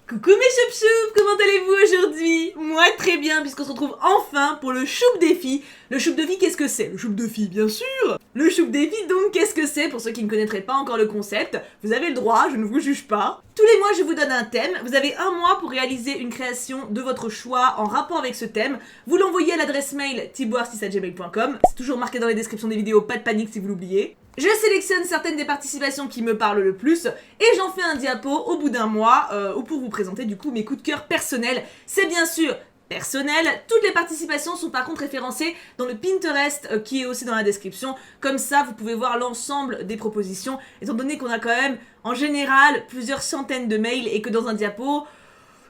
Coucou mes choup-choup, comment allez-vous aujourd'hui? Moi très bien, puisqu'on se retrouve enfin pour le choup défi. Le choup défi, qu'est-ce que c'est? Le choup défi, bien sûr. Le choup défi, donc, qu'est-ce que c'est? Pour ceux qui ne connaîtraient pas encore le concept, vous avez le droit, je ne vous juge pas. Tous les mois, je vous donne un thème. Vous avez un mois pour réaliser une création de votre choix en rapport avec ce thème. Vous l'envoyez à l'adresse mail tiboarcis@gmail.com. C'est toujours marqué dans les descriptions des vidéos, pas de panique si vous l'oubliez. Je sélectionne certaines des participations qui me parlent le plus et j'en fais un diapo au bout d'un mois pour vous présenter du coup mes coups de cœur personnels. C'est bien sûr personnel. Toutes les participations sont par contre référencées dans le Pinterest qui est aussi dans la description. Comme ça, vous pouvez voir l'ensemble des propositions, étant donné qu'on a quand même, en général, plusieurs centaines de mails et que dans un diapo,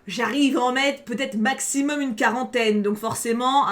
j'arrive à en mettre peut-être maximum une quarantaine. Donc forcément,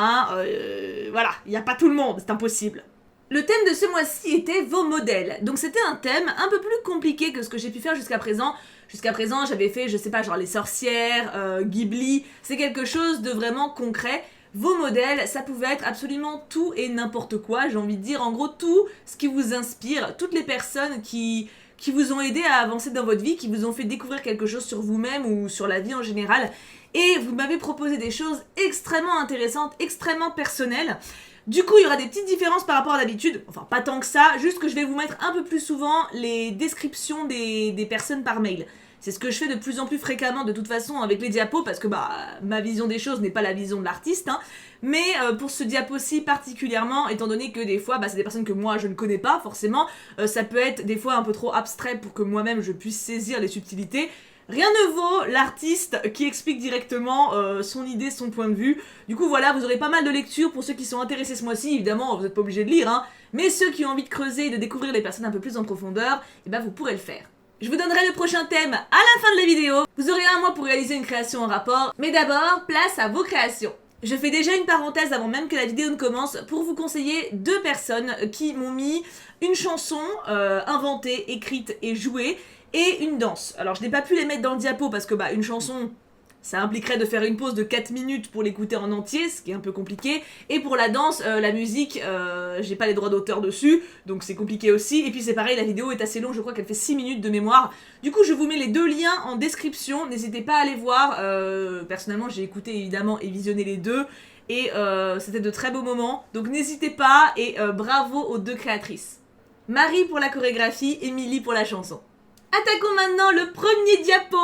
voilà, il n'y a pas tout le monde, c'est impossible. Le thème de ce mois-ci était vos modèles. Donc c'était un thème un peu plus compliqué que ce que j'ai pu faire jusqu'à présent. Jusqu'à présent, j'avais fait, je sais pas, genre les sorcières, Ghibli. C'est quelque chose de vraiment concret. Vos modèles, ça pouvait être absolument tout et n'importe quoi. J'ai envie de dire, en gros, tout ce qui vous inspire. Toutes les personnes qui vous ont aidé à avancer dans votre vie, qui vous ont fait découvrir quelque chose sur vous-même ou sur la vie en général. Et vous m'avez proposé des choses extrêmement intéressantes, extrêmement personnelles. Du coup, il y aura des petites différences par rapport à d'habitude, enfin pas tant que ça, juste que je vais vous mettre un peu plus souvent les descriptions des personnes par mail. C'est ce que je fais de plus en plus fréquemment de toute façon avec les diapos, parce que ma vision des choses n'est pas la vision de l'artiste, hein. Mais pour ce diapo-ci particulièrement, étant donné que des fois c'est des personnes que moi je ne connais pas forcément, ça peut être des fois un peu trop abstrait pour que moi-même je puisse saisir les subtilités. Rien ne vaut l'artiste qui explique directement son idée, son point de vue. Du coup voilà, vous aurez pas mal de lectures pour ceux qui sont intéressés ce mois-ci. Évidemment, vous n'êtes pas obligé de lire, hein. Mais ceux qui ont envie de creuser et de découvrir les personnes un peu plus en profondeur, vous pourrez le faire. Je vous donnerai le prochain thème à la fin de la vidéo. Vous aurez un mois pour réaliser une création en rapport. Mais d'abord, place à vos créations. Je fais déjà une parenthèse avant même que la vidéo ne commence pour vous conseiller 2 personnes qui m'ont mis une chanson inventée, écrite et jouée et une danse. Alors je n'ai pas pu les mettre dans le diapo parce que une chanson, ça impliquerait de faire une pause de 4 minutes pour l'écouter en entier, ce qui est un peu compliqué. Et pour la danse, la musique, j'ai pas les droits d'auteur dessus, donc c'est compliqué aussi. Et puis c'est pareil, la vidéo est assez longue, je crois qu'elle fait 6 minutes de mémoire. Du coup, je vous mets les 2 liens en description, n'hésitez pas à aller voir. Personnellement, j'ai écouté évidemment et visionné les 2. Et c'était de très beaux moments, donc n'hésitez pas et bravo aux 2 créatrices. Marie pour la chorégraphie, Émilie pour la chanson. Attaquons maintenant le premier diapo.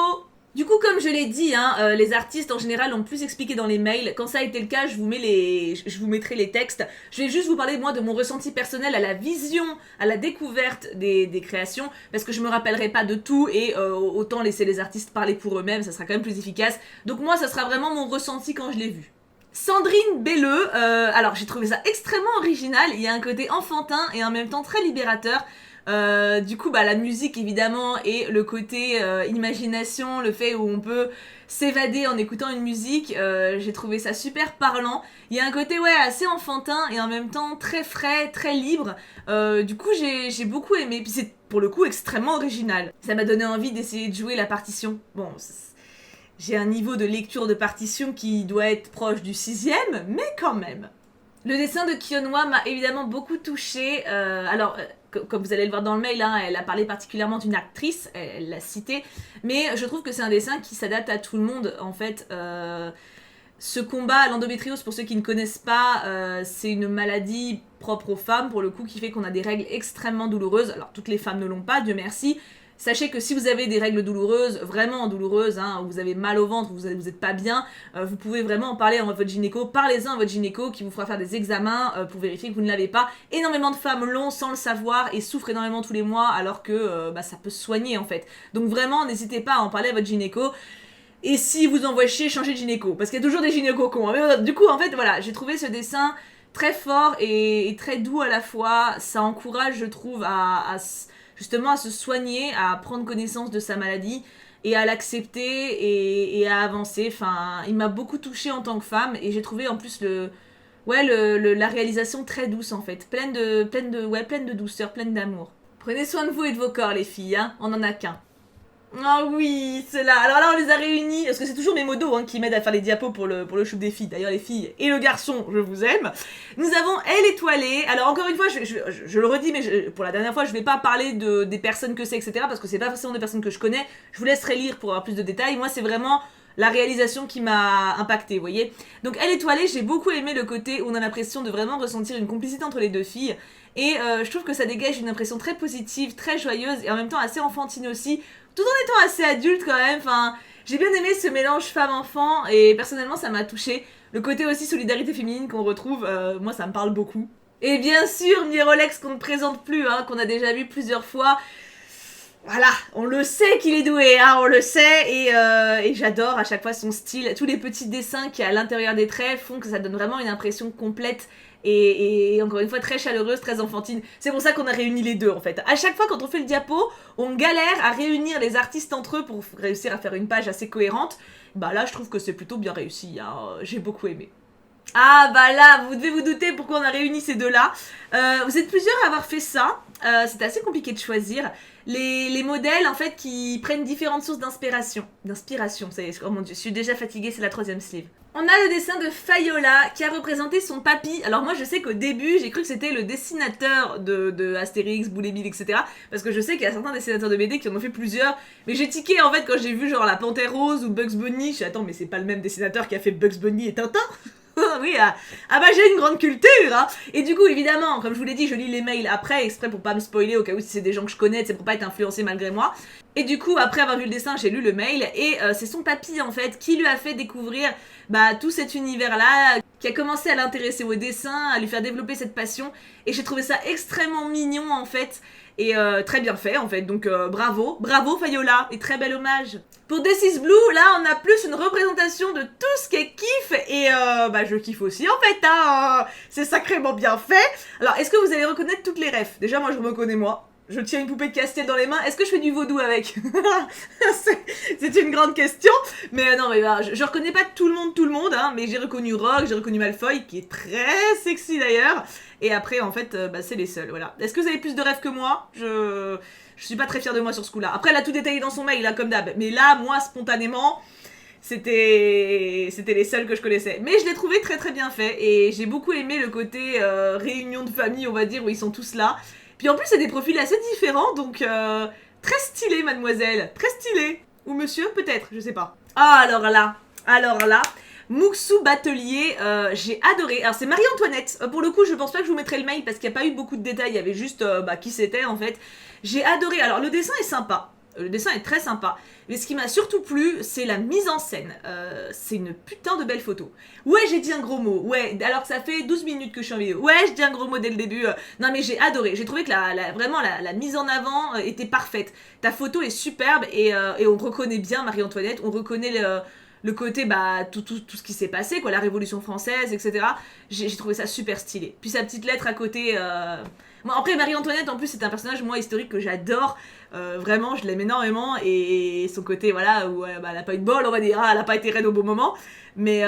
Du coup, comme je l'ai dit, les artistes en général ont plus expliqué dans les mails. Quand ça a été le cas, je vous mettrai les textes. Je vais juste vous parler moi de mon ressenti personnel à la vision, à la découverte des créations, parce que je me rappellerai pas de tout et autant laisser les artistes parler pour eux-mêmes, ça sera quand même plus efficace. Donc moi, ça sera vraiment mon ressenti quand je l'ai vu. Sandrine Belleux, alors j'ai trouvé ça extrêmement original. Il y a un côté enfantin et en même temps très libérateur. Du coup la musique évidemment et le côté imagination, le fait où on peut s'évader en écoutant une musique, j'ai trouvé ça super parlant. Il y a un côté assez enfantin et en même temps très frais, très libre. Du coup j'ai beaucoup aimé, puis c'est pour le coup extrêmement original. Ça m'a donné envie d'essayer de jouer la partition. Bon, j'ai un niveau de lecture de partition qui doit être proche du 6e, mais quand même. Le dessin de Kionwa m'a évidemment beaucoup touchée. Comme vous allez le voir dans le mail, elle a parlé particulièrement d'une actrice, elle l'a citée, mais je trouve que c'est un dessin qui s'adapte à tout le monde, en fait. Ce combat à l'endométriose, pour ceux qui ne connaissent pas, c'est une maladie propre aux femmes, pour le coup, qui fait qu'on a des règles extrêmement douloureuses. Alors, toutes les femmes ne l'ont pas, Dieu merci. Sachez que si vous avez des règles douloureuses, vraiment douloureuses, où vous avez mal au ventre, vous êtes pas bien, vous pouvez vraiment en parler à votre gynéco. Parlez-en à votre gynéco qui vous fera faire des examens pour vérifier que vous ne l'avez pas. Énormément de femmes l'ont sans le savoir et souffrent énormément tous les mois alors que ça peut se soigner en fait. Donc vraiment, n'hésitez pas à en parler à votre gynéco. Et si vous envoie chier, changez de gynéco. Parce qu'il y a toujours des gynécos cons. Mais du coup, en fait, voilà, j'ai trouvé ce dessin très fort et très doux à la fois. Ça encourage, je trouve, justement à se soigner, à prendre connaissance de sa maladie et à l'accepter et à avancer. Enfin, il m'a beaucoup touchée en tant que femme et j'ai trouvé en plus la réalisation très douce en fait, pleine de douceur, pleine d'amour. Prenez soin de vous et de vos corps les filles, on en a qu'un. Ah oui, ceux-là. Alors là, on les a réunis, parce que c'est toujours mes modos qui m'aident à faire les diapos pour le choupe des filles. D'ailleurs, les filles et le garçon, je vous aime. Nous avons Elle étoilée. Alors encore une fois, je le redis, mais pour la dernière fois, je vais pas parler des personnes que c'est, etc. Parce que c'est pas forcément des personnes que je connais. Je vous laisserai lire pour avoir plus de détails. Moi, c'est vraiment la réalisation qui m'a impactée, vous voyez. Donc Elle étoilée, j'ai beaucoup aimé le côté où on a l'impression de vraiment ressentir une complicité entre les deux filles. Et je trouve que ça dégage une impression très positive, très joyeuse et en même temps assez enfantine aussi, tout en étant assez adulte quand même. Enfin, j'ai bien aimé ce mélange femme-enfant et personnellement ça m'a touchée. Le côté aussi solidarité féminine qu'on retrouve, moi ça me parle beaucoup. Et bien sûr, Mirolex qu'on ne présente plus, qu'on a déjà vu plusieurs fois. Voilà, on le sait qu'il est doué, on le sait, et j'adore à chaque fois son style. Tous les petits dessins qu'il y a à l'intérieur des traits font que ça donne vraiment une impression complète et encore une fois très chaleureuse, très enfantine. C'est pour ça qu'on a réuni les deux en fait. À chaque fois quand on fait le diapo, on galère à réunir les artistes entre eux pour réussir à faire une page assez cohérente. Bah là je trouve que c'est plutôt bien réussi, j'ai beaucoup aimé. Ah bah là, vous devez vous douter pourquoi on a réuni ces deux-là. Vous êtes plusieurs à avoir fait ça. C'était assez compliqué de choisir. Les modèles, en fait, qui prennent différentes sources d'inspiration. Ça y est, oh mon dieu, je suis déjà fatiguée, c'est la 3e sleeve. On a le dessin de Fayola qui a représenté son papy. Alors moi je sais qu'au début j'ai cru que c'était le dessinateur de Astérix, Boulet-Bill, etc. Parce que je sais qu'il y a certains dessinateurs de BD qui en ont fait plusieurs. Mais j'ai tiqué en fait quand j'ai vu genre la Panthère Rose ou Bugs Bunny. Je suis attends mais c'est pas le même dessinateur qui a fait Bugs Bunny et Tintin. Oui, bah j'ai une grande culture. Et du coup évidemment, comme je vous l'ai dit, je lis les mails après exprès pour pas me spoiler au cas où si c'est des gens que je connais, c'est pour pas être influencé malgré moi. Et du coup après avoir vu le dessin, j'ai lu le mail et c'est son papy en fait qui lui a fait découvrir tout cet univers là, qui a commencé à l'intéresser au dessin, à lui faire développer cette passion et j'ai trouvé ça extrêmement mignon en fait. Et très bien fait en fait, donc bravo Fayola, et très bel hommage. Pour This is Blue, là on a plus une représentation de tout ce qu'elle kiffe, et je kiffe aussi en fait, c'est sacrément bien fait. Alors est-ce que vous allez reconnaître toutes les refs? Déjà moi je me reconnais moi. Je tiens une poupée de Castiel dans les mains. Est-ce que je fais du vaudou avec? C'est une grande question. Mais non, mais je reconnais pas tout le monde, mais j'ai reconnu Rogue, j'ai reconnu Malfoy, qui est très sexy d'ailleurs. Et après, en fait, c'est les seuls, voilà. Est-ce que vous avez plus de rêves que moi? Je suis pas très fière de moi sur ce coup-là. Après, elle a tout détaillé dans son mail, comme d'hab. Mais là, moi, spontanément, c'était les seuls que je connaissais. Mais je l'ai trouvé très très bien fait. Et j'ai beaucoup aimé le côté réunion de famille, on va dire, où ils sont tous là. Puis en plus, c'est des profils assez différents, donc très stylé, mademoiselle, très stylé. Ou monsieur, peut-être, je sais pas. Ah, alors là, Muxu Batelier, j'ai adoré. Alors c'est Marie-Antoinette, pour le coup je pense pas que je vous mettrai le mail parce qu'il n'y a pas eu beaucoup de détails, il y avait juste qui c'était en fait. J'ai adoré, alors le dessin est sympa, le dessin est très sympa, mais ce qui m'a surtout plu, c'est la mise en scène. C'est une putain de belle photo. Ouais, j'ai dit un gros mot, ouais, alors que ça fait 12 minutes que je suis en vidéo. Ouais, je dis un gros mot dès le début. Non mais j'ai adoré, j'ai trouvé que vraiment la mise en avant était parfaite. Ta photo est superbe et on reconnaît bien Marie-Antoinette, on reconnaît le côté, tout ce qui s'est passé, quoi, la Révolution française, etc. J'ai trouvé ça super stylé. Puis sa petite lettre à côté... Bon, après, Marie-Antoinette, en plus, c'est un personnage, moi, historique que j'adore. Vraiment, je l'aime énormément. Et son côté, voilà, où elle a pas eu de bol, on va dire, elle a pas été reine au bon moment. Mais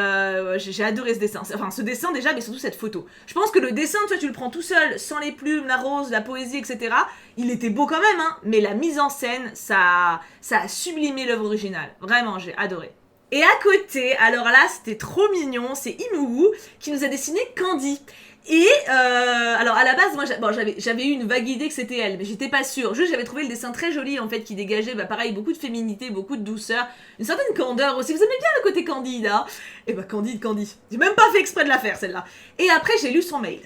j'ai adoré ce dessin. Enfin, ce dessin, déjà, mais surtout cette photo. Je pense que le dessin, tu le prends tout seul, sans les plumes, la rose, la poésie, etc. Il était beau quand même, mais la mise en scène, ça a sublimé l'œuvre originale. Vraiment, j'ai adoré. Et à côté, alors là, c'était trop mignon, c'est Imou qui nous a dessiné Candy. Et alors à la base, moi j'avais eu une vague idée que c'était elle, mais j'étais pas sûre. Juste j'avais trouvé le dessin très joli en fait, qui dégageait pareil beaucoup de féminité, beaucoup de douceur, une certaine candeur aussi. Vous aimez bien le côté Candide, Et Candide. J'ai même pas fait exprès de la faire celle-là. Et après j'ai lu son mail.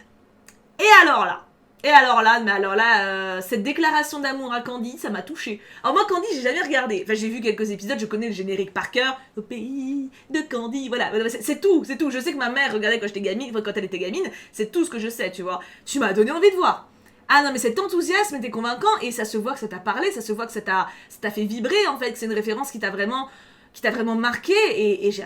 Et alors là, cette déclaration d'amour à Candy, ça m'a touchée. Alors moi, Candy, j'ai jamais regardé. Enfin, j'ai vu quelques épisodes, je connais le générique par cœur. Au pays de Candy, voilà. C'est tout. Je sais que ma mère regardait quand elle était gamine. C'est tout ce que je sais, tu vois. Tu m'as donné envie de voir. Ah non, mais cet enthousiasme était convaincant et ça se voit que ça t'a parlé, ça se voit que ça t'a fait vibrer, en fait, que c'est une référence qui t'a vraiment marqué et j'ai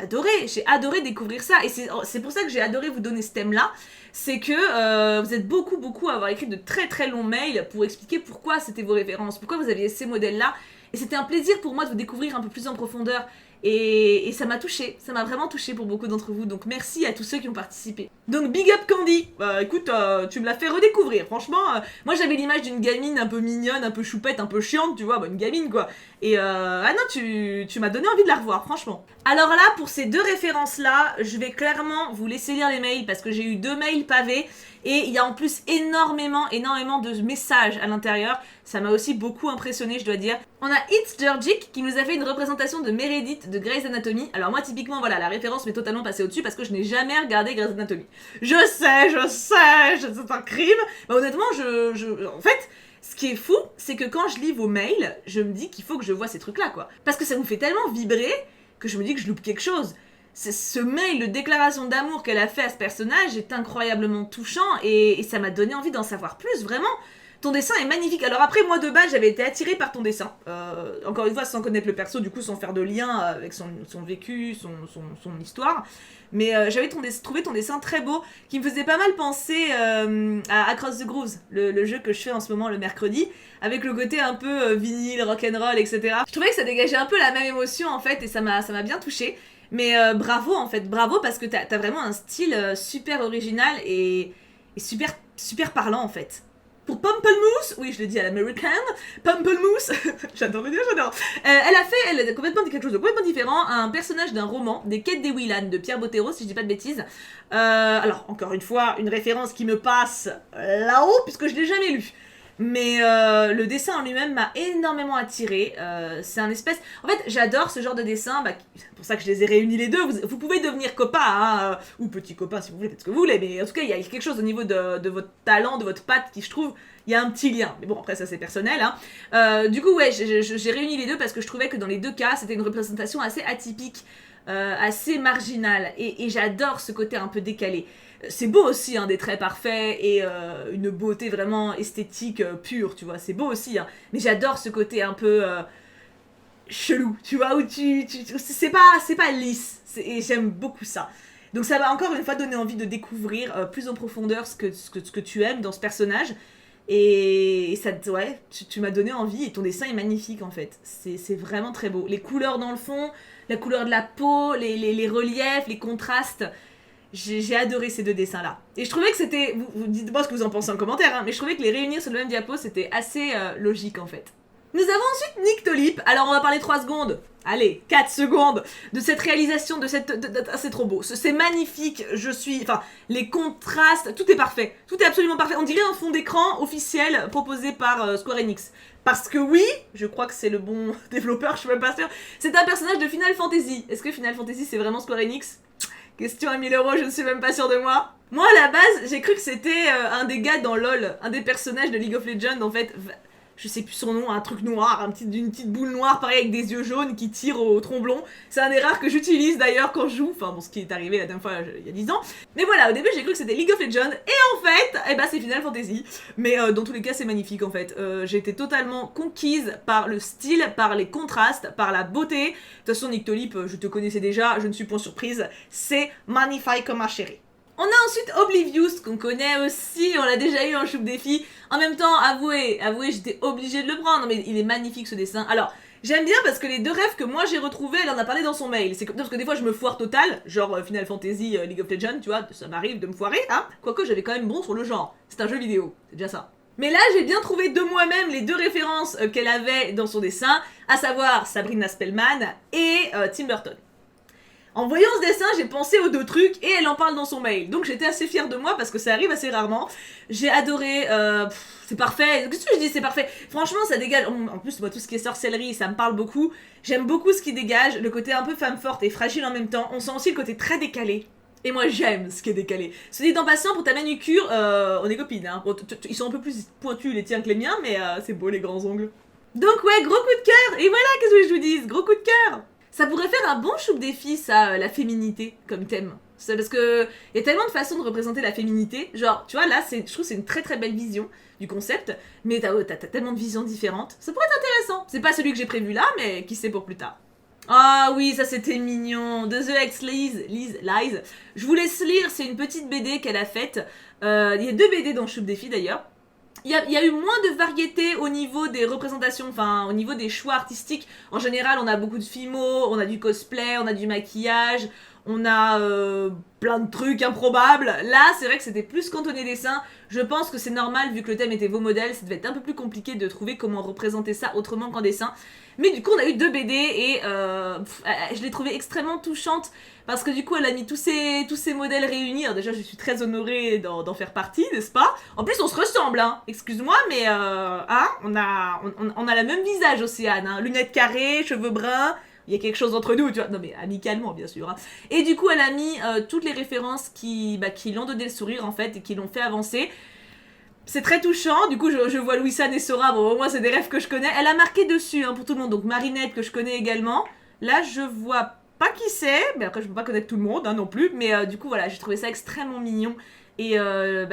adoré découvrir ça. Et c'est pour ça que j'ai adoré vous donner ce thème-là. C'est que vous êtes beaucoup à avoir écrit de très très longs mails pour expliquer pourquoi c'était vos références, pourquoi vous aviez ces modèles-là. Et c'était un plaisir pour moi de vous découvrir un peu plus en profondeur Et ça m'a touchée, ça m'a vraiment touchée pour beaucoup d'entre vous, donc merci à tous ceux qui ont participé. Donc big up Candy, écoute, tu me l'as fait redécouvrir, franchement, moi j'avais l'image d'une gamine un peu mignonne, un peu choupette, un peu chiante, tu vois, une gamine quoi. Et ah non, tu m'as donné envie de la revoir, franchement. Alors là, pour ces deux références-là, je vais clairement vous laisser lire les mails, parce que j'ai eu 2 mails pavés, et il y a en plus énormément de messages à l'intérieur. Ça m'a aussi beaucoup impressionné, je dois dire. On a It's Georgic qui nous a fait une représentation de Meredith de Grey's Anatomy. Alors moi, typiquement, voilà, la référence m'est totalement passée au-dessus parce que je n'ai jamais regardé Grey's Anatomy. Je sais, c'est un crime. Mais honnêtement, en fait, ce qui est fou, c'est que quand je lis vos mails, je me dis qu'il faut que je vois ces trucs-là, quoi. Parce que ça vous fait tellement vibrer que je me dis que je loupe quelque chose. Ce mail de déclaration d'amour qu'elle a fait à ce personnage est incroyablement touchant et ça m'a donné envie d'en savoir plus, vraiment. Ton dessin est magnifique. Alors après, moi de base, j'avais été attirée par ton dessin. Encore une fois, sans connaître le perso, du coup, sans faire de lien avec son vécu, son histoire. Mais j'avais trouvé ton dessin très beau, qui me faisait pas mal penser à Across the Grooves, le jeu que je fais en ce moment le mercredi, avec le côté un peu vinyle, rock'n'roll, etc. Je trouvais que ça dégageait un peu la même émotion, en fait, et ça m'a bien touchée. Mais bravo, en fait, bravo, parce que t'as vraiment un style super original et super parlant, en fait. Pour Pamplemousse, oui je le dis à l'américaine, Pamplemousse, j'adore le dire, j'adore. Elle a complètement dit quelque chose de complètement différent, un personnage d'un roman, des Quêtes des Whelan de Pierre Bottero, si je dis pas de bêtises. Alors, encore une fois, une référence qui me passe là-haut, puisque je l'ai jamais lu. Mais le dessin en lui-même m'a énormément attirée. C'est un espèce... En fait, j'adore ce genre de dessin. C'est pour ça que je les ai réunis les deux. Vous pouvez devenir copains, hein, ou petits copains si vous voulez, faites ce que vous voulez. Mais en tout cas, il y a quelque chose au niveau de votre talent, de votre patte, qui je trouve, il y a un petit lien. Mais bon, après ça c'est personnel. Hein. Du coup, ouais, j'ai réuni les deux parce que je trouvais que dans les deux cas, c'était une représentation assez atypique, assez marginale. Et j'adore ce côté un peu décalé. C'est beau aussi, hein, des traits parfaits et une beauté vraiment esthétique pure, tu vois, c'est beau aussi, hein. Mais j'adore ce côté un peu chelou, tu vois, où c'est pas lisse, et j'aime beaucoup ça. Donc ça m'a encore une fois donné envie de découvrir plus en profondeur ce que tu aimes dans ce personnage. Et ça, ouais, tu m'as donné envie, et ton dessin est magnifique en fait. C'est vraiment très beau. Les couleurs dans le fond, la couleur de la peau, les reliefs, les contrastes... J'ai adoré ces deux dessins-là. Et je trouvais que c'était... Vous dites-moi ce que vous en pensez en commentaire, hein, mais je trouvais que les réunir sur le même diapo, c'était assez logique, en fait. Nous avons ensuite Nick Tolip. Alors, on va parler 3 secondes. Allez, 4 secondes de cette réalisation, c'est trop beau. C'est magnifique, Enfin, les contrastes, tout est parfait. Tout est absolument parfait. On dirait un fond d'écran officiel proposé par Square Enix. Parce que oui, je crois que c'est le bon développeur, je suis même pas sûre. C'est un personnage de Final Fantasy. Est-ce que Final Fantasy, c'est vraiment Square Enix ? Question à 1000 €, je ne suis même pas sûre de moi. Moi, à la base, j'ai cru que c'était un des gars dans LoL, un des personnages de League of Legends, en fait. Je sais plus son nom, un truc noir, une petite boule noire, pareil, avec des yeux jaunes qui tire au tromblon. C'est un des rares que j'utilise d'ailleurs quand je joue, enfin bon, ce qui est arrivé la dernière fois, il y a 10 ans. Mais voilà, au début, j'ai cru que c'était League of Legends, et en fait, c'est Final Fantasy. Mais dans tous les cas, c'est magnifique, en fait. J'ai été totalement conquise par le style, par les contrastes, par la beauté. De toute façon, Nick Tolip, je te connaissais déjà, je ne suis point surprise. C'est magnifique comme ma chérie. On a ensuite Oblivious, qu'on connaît aussi, on l'a déjà eu en Choupe Défi. En même temps, avouez, j'étais obligée de le prendre, mais il est magnifique ce dessin. Alors, j'aime bien parce que les 2 rêves que moi j'ai retrouvés, elle en a parlé dans son mail. C'est comme ça parce que des fois je me foire total, genre Final Fantasy, League of Legends, tu vois, ça m'arrive de me foirer, hein. Quoique j'avais quand même bon sur le genre, c'est un jeu vidéo, c'est déjà ça. Mais là, j'ai bien trouvé de moi-même les 2 références qu'elle avait dans son dessin, à savoir Sabrina Spellman et Tim Burton. En voyant ce dessin, j'ai pensé aux 2 trucs et elle en parle dans son mail. Donc j'étais assez fière de moi parce que ça arrive assez rarement. J'ai adoré, c'est parfait. Qu'est-ce que je dis, c'est parfait. Franchement, ça dégage. En plus, moi, tout ce qui est sorcellerie, ça me parle beaucoup. J'aime beaucoup ce qui dégage, le côté un peu femme forte et fragile en même temps. On sent aussi le côté très décalé. Et moi, j'aime ce qui est décalé. Ce dit en passant, pour ta manucure, on est copines. Hein. Bon, ils sont un peu plus pointus les tiens que les miens, mais c'est beau les grands ongles. Donc ouais, gros coup de cœur. Et voilà, qu'est-ce que je vous dis, gros coup de cœur. Ça pourrait faire un bon Choupe Défi, ça, la féminité, comme thème. C'est parce que y a tellement de façons de représenter la féminité. Genre, tu vois, là, je trouve que c'est une très très belle vision du concept, mais t'as tellement de visions différentes. Ça pourrait être intéressant. C'est pas celui que j'ai prévu là, mais qui sait pour plus tard. Ah oui, ça c'était mignon. De The Ex Lies. Je vous laisse lire, c'est une petite BD qu'elle a faite. Il y a 2 BD dans Choupe Défi d'ailleurs. il y a eu moins de variété au niveau des représentations, enfin au niveau des choix artistiques. En général, on a beaucoup de filmos, on a du cosplay, on a du maquillage, on a plein de trucs improbables. Là, c'est vrai que c'était plus cantonné dessin. Je pense que c'est normal, vu que le thème était vos modèles, ça devait être un peu plus compliqué de trouver comment représenter ça autrement qu'en dessin. Mais du coup, on a eu 2 BD et je l'ai trouvée extrêmement touchante parce que du coup, elle a mis tous ces modèles réunis. Alors déjà, je suis très honorée d'en faire partie, n'est-ce pas? En plus, on se ressemble, hein. Excuse-moi, mais hein, on a le même visage, Océane. Hein. Lunettes carrées, cheveux bruns. Il y a quelque chose entre nous, tu vois. Non, mais amicalement, bien sûr. Hein. Et du coup, elle a mis toutes les références qui l'ont donné le sourire, en fait, et qui l'ont fait avancer. C'est très touchant, du coup je vois Louis-San et Sora, bon au moins c'est des rêves que je connais. Elle a marqué dessus hein, pour tout le monde, donc Marinette que je connais également. Là je vois pas qui c'est, mais après je peux pas connaître tout le monde hein, non plus. Mais du coup voilà, j'ai trouvé ça extrêmement mignon. Et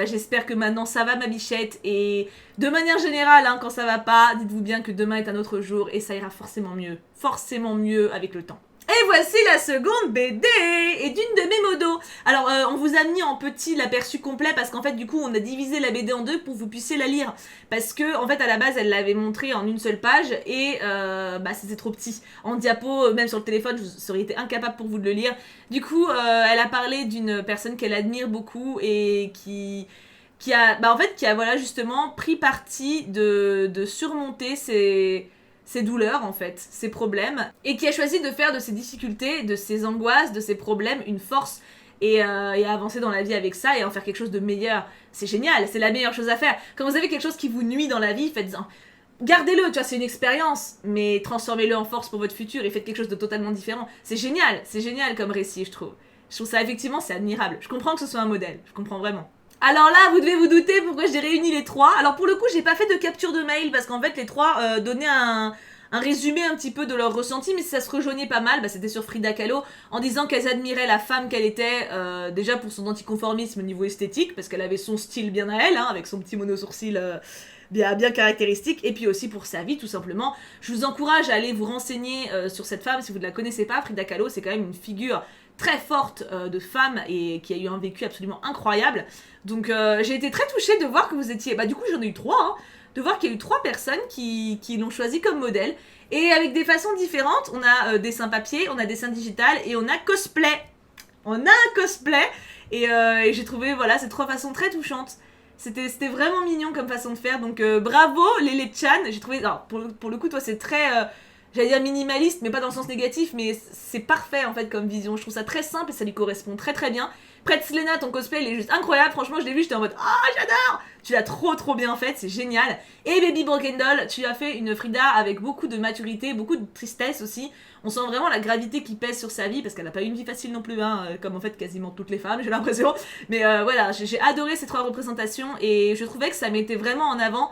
j'espère que maintenant ça va ma bichette. Et de manière générale, hein, quand ça va pas, dites-vous bien que demain est un autre jour et ça ira forcément mieux avec le temps. Et voici la seconde BD et d'une de mes modos. Alors on vous a mis en petit l'aperçu complet parce qu'en fait du coup on a divisé la BD en 2 pour que vous puissiez la lire. Parce que en fait à la base elle l'avait montré en une seule page et c'était trop petit. En diapo, même sur le téléphone, ça aurait été incapable pour vous de le lire. Du coup elle a parlé d'une personne qu'elle admire beaucoup et qui a voilà justement pris parti de surmonter ses douleurs en fait, ses problèmes, et qui a choisi de faire de ses difficultés, de ses angoisses, de ses problèmes une force et à avancer dans la vie avec ça et en faire quelque chose de meilleur. C'est génial, c'est la meilleure chose à faire. Quand vous avez quelque chose qui vous nuit dans la vie, faites-en. Gardez-le, tu vois, c'est une expérience, mais transformez-le en force pour votre futur et faites quelque chose de totalement différent. C'est génial comme récit, je trouve. Je trouve ça effectivement, c'est admirable. Je comprends que ce soit un modèle, je comprends vraiment. Alors là, vous devez vous douter pourquoi j'ai réuni les 3. Alors pour le coup, j'ai pas fait de capture de mail parce qu'en fait, les 3 donnaient un résumé un petit peu de leur ressenti, mais ça se rejoignait pas mal. C'était sur Frida Kahlo en disant qu'elles admiraient la femme qu'elle était, déjà pour son anticonformisme au niveau esthétique, parce qu'elle avait son style bien à elle, hein, avec son petit mono-sourcil bien caractéristique, et puis aussi pour sa vie tout simplement. Je vous encourage à aller vous renseigner sur cette femme si vous ne la connaissez pas. Frida Kahlo, c'est quand même une figure très forte de femme et qui a eu un vécu absolument incroyable. Donc j'ai été très touchée de voir que vous étiez... du coup j'en ai eu 3, hein, de voir qu'il y a eu 3 personnes qui l'ont choisi comme modèle. Et avec des façons différentes, on a dessin papier, on a dessin digital et on a cosplay. On a un cosplay et j'ai trouvé voilà, ces 3 façons très touchantes. C'était vraiment mignon comme façon de faire, donc bravo Lele-chan. J'ai trouvé... Alors, pour le coup, toi c'est très... j'allais dire minimaliste, mais pas dans le sens négatif, mais c'est parfait en fait comme vision. Je trouve ça très simple et ça lui correspond très très bien. Pretslena, ton cosplay, il est juste incroyable. Franchement, je l'ai vu, j'étais en mode ah, j'adore. Tu l'as trop bien faite, c'est génial. Et Baby Broken Doll, tu as fait une Frida avec beaucoup de maturité, beaucoup de tristesse aussi. On sent vraiment la gravité qui pèse sur sa vie parce qu'elle n'a pas eu une vie facile non plus, hein, comme en fait quasiment toutes les femmes, j'ai l'impression. Mais voilà, j'ai adoré ces 3 représentations et je trouvais que ça mettait vraiment en avant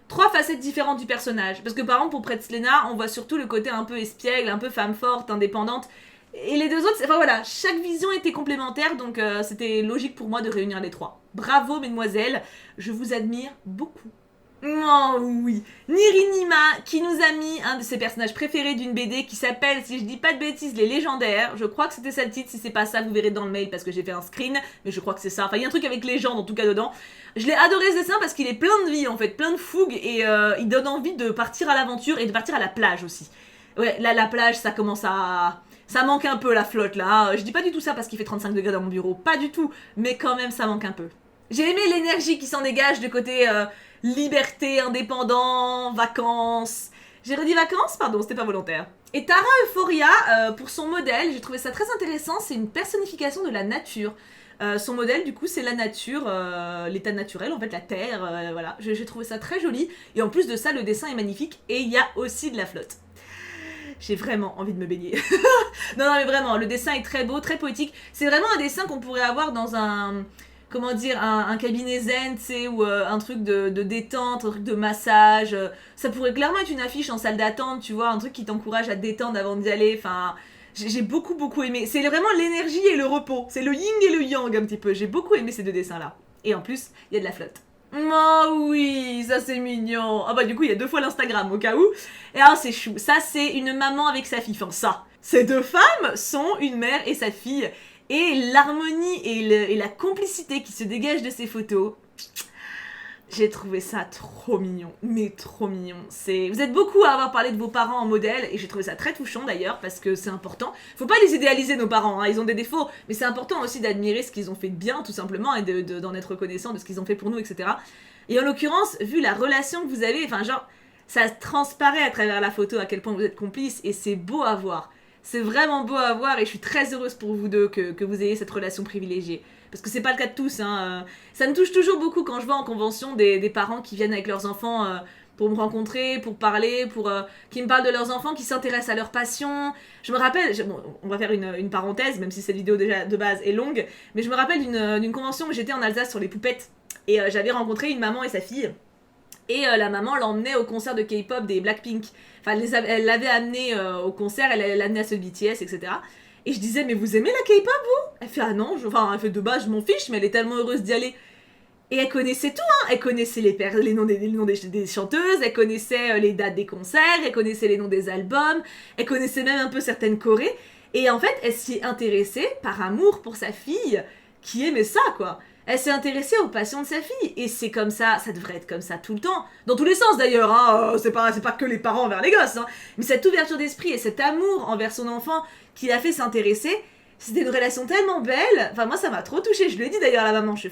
3 facettes différentes du personnage. Parce que par exemple, pour Pretslena, on voit surtout le côté un peu espiègle, un peu femme forte, indépendante. Et les 2 autres, enfin voilà, chaque vision était complémentaire, donc c'était logique pour moi de réunir les 3. Bravo mesdemoiselles, je vous admire beaucoup. Oh oui, Nirinima qui nous a mis un de ses personnages préférés d'une BD qui s'appelle, si je dis pas de bêtises, Les Légendaires. Je crois que c'était ça le titre, si c'est pas ça vous verrez dans le mail parce que j'ai fait un screen, mais je crois que c'est ça. Enfin il y a un truc avec légende en tout cas dedans. Je l'ai adoré ce dessin parce qu'il est plein de vie en fait, plein de fougue et il donne envie de partir à l'aventure et de partir à la plage aussi. Ouais, là la plage ça commence à... Ça manque un peu la flotte là, je dis pas du tout ça parce qu'il fait 35 degrés dans mon bureau, pas du tout, mais quand même ça manque un peu. J'ai aimé l'énergie qui s'en dégage du côté liberté, indépendant, vacances. J'ai redit vacances, pardon, c'était pas volontaire. Et Tara Euphoria, pour son modèle, j'ai trouvé ça très intéressant, c'est une personnification de la nature. Son modèle, du coup, c'est la nature, l'état naturel, en fait, la terre, voilà. J'ai trouvé ça très joli, et en plus de ça, le dessin est magnifique, et il y a aussi de la flotte. J'ai vraiment envie de me baigner. non mais vraiment, le dessin est très beau, très poétique. C'est vraiment un dessin qu'on pourrait avoir dans un... Comment dire, un cabinet zen, tu sais, ou un truc de détente, un truc de massage. Ça pourrait clairement être une affiche en salle d'attente, tu vois, un truc qui t'encourage à te détendre avant d'y aller. Enfin, j'ai beaucoup aimé. C'est vraiment l'énergie et le repos. C'est le yin et le yang un petit peu. J'ai beaucoup aimé ces 2 dessins-là. Et en plus, il y a de la flotte. Oh oui, ça c'est mignon. Ah du coup, il y a 2 fois l'Instagram au cas où. Et alors c'est chou. Ça c'est une maman avec sa fille. Enfin ça. Ces 2 femmes sont une mère et sa fille. Et l'harmonie et la complicité qui se dégage de ces photos, J'ai trouvé ça trop mignon, mais trop mignon. Vous êtes beaucoup à avoir parlé de vos parents en modèle, et j'ai trouvé ça très touchant d'ailleurs, parce que c'est important. Faut pas les idéaliser nos parents, hein, ils ont des défauts, mais c'est important aussi d'admirer ce qu'ils ont fait de bien, tout simplement, et d'en être reconnaissant de ce qu'ils ont fait pour nous, etc. Et en l'occurrence, vu la relation que vous avez, enfin genre, ça transparaît à travers la photo à quel point vous êtes complices, et c'est beau à voir. C'est vraiment beau à voir, et je suis très heureuse pour vous deux que vous ayez cette relation privilégiée. Parce que c'est pas le cas de tous, hein. Ça me touche toujours beaucoup quand je vois en convention des parents qui viennent avec leurs enfants pour me rencontrer, pour parler, qui me parlent de leurs enfants, qui s'intéressent à leur passion. Je me rappelle, bon, on va faire une parenthèse, même si cette vidéo déjà de base est longue, mais je me rappelle d'une convention où j'étais en Alsace sur les poupettes, et j'avais rencontré une maman et sa fille, et la maman l'emmenait au concert de K-pop des Blackpink. Enfin, elle l'avait amené au concert, elle l'amenait à ceux de BTS, etc. Et je disais, mais vous aimez la K-pop, vous? Elle fait, ah non, elle fait de base, je m'en fiche, mais elle est tellement heureuse d'y aller. Et elle connaissait tout, hein. Elle connaissait les noms des chanteuses, elle connaissait les dates des concerts, elle connaissait les noms des albums, elle connaissait même un peu certaines chorés. Et en fait, elle s'y est intéressée par amour pour sa fille, qui aimait ça, quoi. Elle s'est intéressée aux passions de sa fille. Et c'est comme ça devrait être comme ça tout le temps. Dans tous les sens d'ailleurs, hein. C'est pas que les parents envers les gosses, hein. Mais cette ouverture d'esprit et cet amour envers son enfant qui l'a fait s'intéresser, c'était une relation tellement belle. Enfin, moi, ça m'a trop touchée. Je lui ai dit d'ailleurs à la maman. Je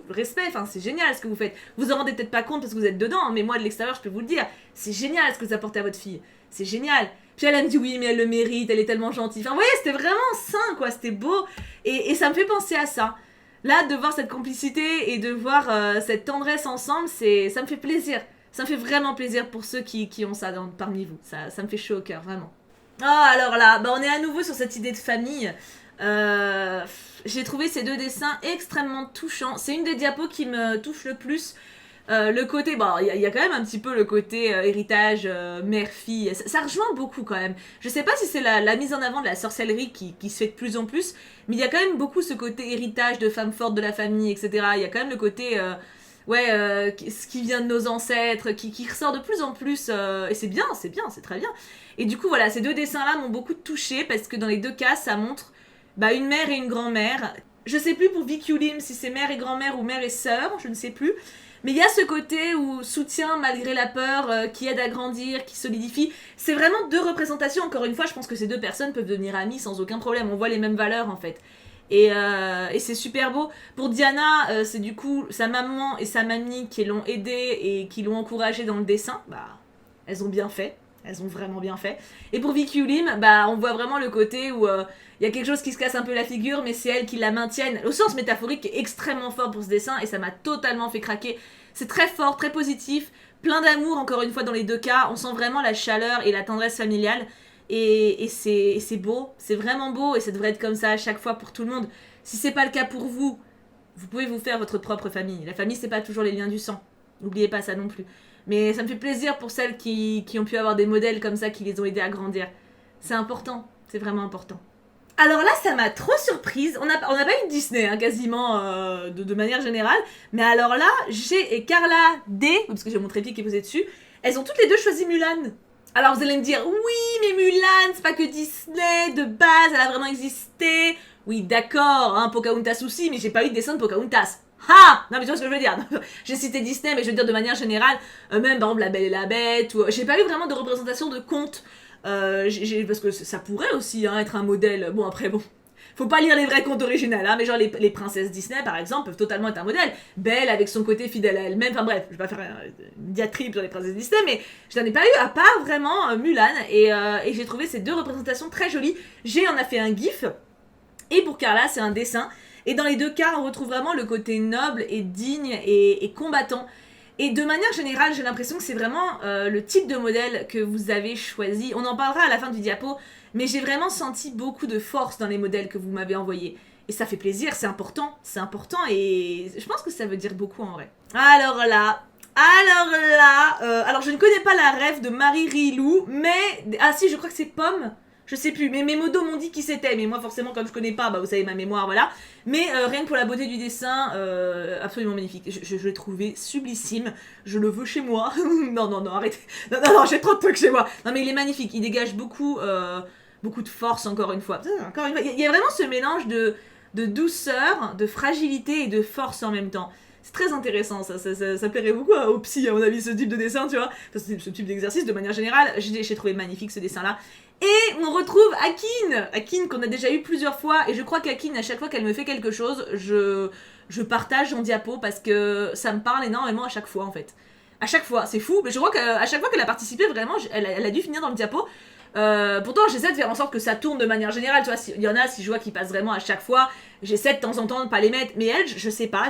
respect. Enfin, c'est génial ce que vous faites. Vous en rendez peut-être pas compte parce que vous êtes dedans, hein, mais moi, de l'extérieur, je peux vous le dire. C'est génial ce que vous apportez à votre fille. C'est génial. Puis elle me dit oui, mais elle le mérite. Elle est tellement gentille. Enfin, vous voyez, c'était vraiment sain, quoi. C'était beau. Et ça me fait penser à ça. Là, de voir cette complicité et de voir cette tendresse ensemble, ça me fait plaisir. Ça me fait vraiment plaisir pour ceux qui ont ça parmi vous. Ça me fait chaud au cœur, vraiment. Ah, alors là, on est à nouveau sur cette idée de famille. J'ai trouvé ces deux dessins extrêmement touchants. C'est une des diapos qui me touche le plus. Le côté, il y a quand même un petit peu le côté héritage mère-fille. Ça rejoint beaucoup quand même. Je sais pas si c'est la mise en avant de la sorcellerie qui se fait de plus en plus, mais il y a quand même beaucoup ce côté héritage de femme forte de la famille, etc. Il y a quand même le côté, ce qui vient de nos ancêtres, qui ressort de plus en plus. Et c'est bien, c'est très bien. Et du coup, voilà, ces deux dessins-là m'ont beaucoup touchée parce que dans les deux cas, ça montre une mère et une grand-mère. Je sais plus pour Vicky Lim si c'est mère et grand-mère ou mère et sœur, je ne sais plus. Mais il y a ce côté où soutien malgré la peur, qui aide à grandir, qui solidifie. C'est vraiment deux représentations. Encore une fois, je pense que ces deux personnes peuvent devenir amies sans aucun problème. On voit les mêmes valeurs en fait. Et c'est super beau. Pour Diana, c'est du coup sa maman et sa mamie qui l'ont aidée et qui l'ont encouragée dans le dessin. Elles ont bien fait. Elles ont vraiment bien fait. Et pour Vicky Lim, on voit vraiment le côté où il y a quelque chose qui se casse un peu la figure, mais c'est elles qui la maintiennent. Au sens métaphorique, qui est extrêmement fort pour ce dessin, et ça m'a totalement fait craquer. C'est très fort, très positif, plein d'amour, encore une fois, dans les deux cas. On sent vraiment la chaleur et la tendresse familiale. Et c'est beau, c'est vraiment beau, et ça devrait être comme ça à chaque fois pour tout le monde. Si c'est pas le cas pour vous, vous pouvez vous faire votre propre famille. La famille, c'est pas toujours les liens du sang. N'oubliez pas ça non plus. Mais ça me fait plaisir pour celles qui ont pu avoir des modèles comme ça qui les ont aidés à grandir. C'est important, c'est vraiment important. Alors là, ça m'a trop surprise. On n'a pas eu de Disney, hein, quasiment, de manière générale. Mais alors là, j'ai et Carla D, parce que j'ai mon trépied qui est posé dessus, elles ont toutes les deux choisi Mulan. Alors vous allez me dire, oui, mais Mulan, c'est pas que Disney, de base, elle a vraiment existé. Oui, d'accord, hein, Pocahontas aussi, mais j'ai pas eu de dessin de Pocahontas. Ah! Non mais tu vois ce que je veux dire. J'ai cité Disney, mais je veux dire de manière générale, même par exemple La Belle et la Bête, j'ai pas eu vraiment de représentation de contes. Parce que ça pourrait aussi être un modèle. Bon après faut pas lire les vrais contes originaux, hein, mais genre les princesses Disney par exemple peuvent totalement être un modèle. Belle avec son côté fidèle à elle-même, enfin bref, je vais pas faire une diatribe sur les princesses Disney, mais je n'en ai pas eu à part vraiment Mulan, et j'ai trouvé ces deux représentations très jolies. En a fait un gif, et pour Carla c'est un dessin, et dans les deux cas on retrouve vraiment le côté noble et digne et combattant. Et de manière générale, j'ai l'impression que c'est vraiment le type de modèle que vous avez choisi. On en parlera à la fin du diapo, mais j'ai vraiment senti beaucoup de force dans les modèles que vous m'avez envoyés. Et ça fait plaisir, c'est important, et je pense que ça veut dire beaucoup en vrai. Alors là, alors je ne connais pas la ref de Marie Rilou, mais... Ah si, je crois que c'est Pomme. Je sais plus, mais mes modos m'ont dit qui c'était, mais moi forcément comme je connais pas, vous savez ma mémoire, voilà. Mais rien que pour la beauté du dessin, absolument magnifique. Je l'ai trouvé sublissime, je le veux chez moi. non, arrêtez. Non, j'ai trop de trucs chez moi. Non mais il est magnifique, il dégage beaucoup de force encore une fois. Il y a vraiment ce mélange de douceur, de fragilité et de force en même temps. C'est très intéressant, ça plairait beaucoup aux psy, à mon avis, ce type de dessin, tu vois. Enfin, ce type d'exercice, de manière générale, j'ai trouvé magnifique ce dessin-là. Et on retrouve Akin qu'on a déjà eu plusieurs fois, et je crois qu'Akin, à chaque fois qu'elle me fait quelque chose, je partage en diapo, parce que ça me parle énormément à chaque fois, en fait. À chaque fois, c'est fou, mais je crois qu'à chaque fois qu'elle a participé, vraiment, elle a dû finir dans le diapo. Pourtant j'essaie de faire en sorte que ça tourne de manière générale, tu vois, il y en a, si je vois qu'ils passent vraiment à chaque fois, j'essaie de temps en temps de pas les mettre, mais elle, je sais pas,